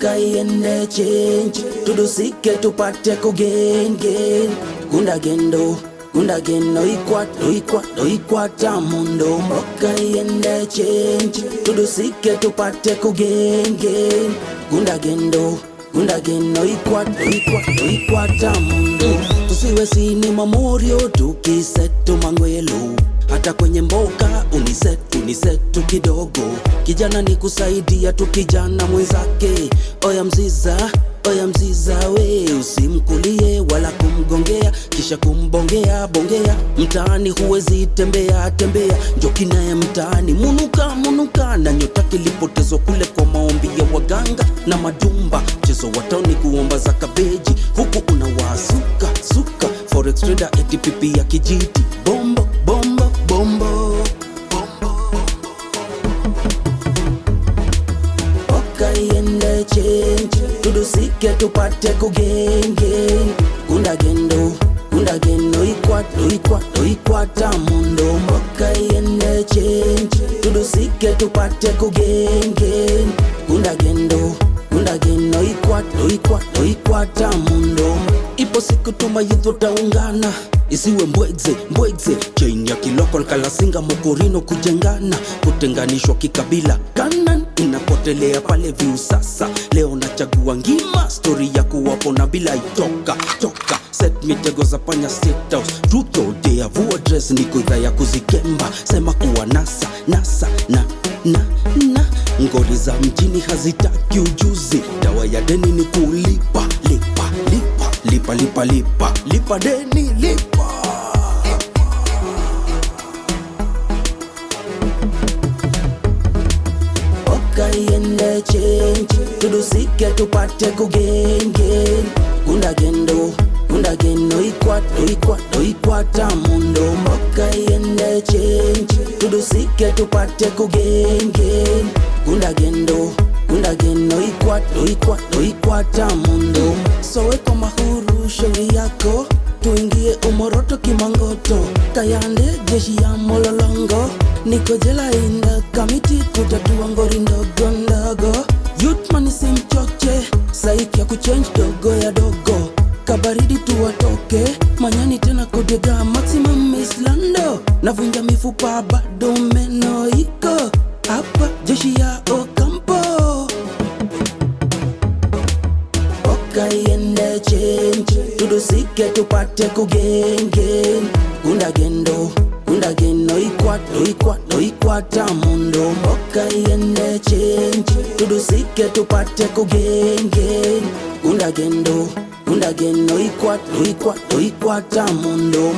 Oka iende change tudusike tupate kugain gain. Gunda gendo ikwata mundo. Oka iende change tudusike tupate kugain gain. Gunda gendo ikwata mundo. Tusiwe sini mamorio tukisetu mangwelo. Hata kwenye mboka unisetu kidogo. Kijana ni kusaidia tu kijana mwenzake. Oya mziza we, usimkulie wala kumgongea kisha kumbongea bongea. Mtaani huwezi tembea, njoki naye mtaani munuka. Na nyota kilipotezwa kule kwa maombi ya waganga na madumba. Mchezo wa tauni kuomba za kabeji, huku unawasuka forex trader eti pipi ya kijiti. Bombo Oka iende change tudusike tupate kugain gain. Gunda gendo ikwata mundo. Oka iende change tudusike tupate kugain gain. Gunda gendo ikwata mundo. Ipo siku tumayudhu taungana, isiwe mbwegze chain ya kilokol kalasinga mokorino kujengana. Kutenganishwa kikabila kanan inapotelea pale viu sasa. Leo nachagua ngima story ya kuwapo na bila itoka set mitego za panya state house. Truth or dare vua dress ni kuidha ya kuzikemba. Sema kuwa nasa na ngori za mjini hazitaki ujuzi. Dawa ya deni ni kulipa deni lipa. Oka iende change tudusike tupate kugain gain. Gunda gendo ikwata mundo. Oka iende change tudusike tupate kugain gain. Gunda gendo ikwata mundo. Sowe kwa mahuru shauri yako, tuingie umoroto kimangoto. Kayande jeshi ya mololongo, niko jela inda kamiti kutatua ngori ndogo. Youth man simchoche, saiki ya kuchange dogo ya dogo. Kabaridi tuwatoke, manyani tena kodega maximum Islando. Navunja mifupa bado meno iko hapa jeshi ya Ocampo. Oka iende change tudusike tupate kugain gain. Gunda gendo ikwata mundo. Oka iende change tudusike tupate kugain gain. Gunda gendo ikwata mundo.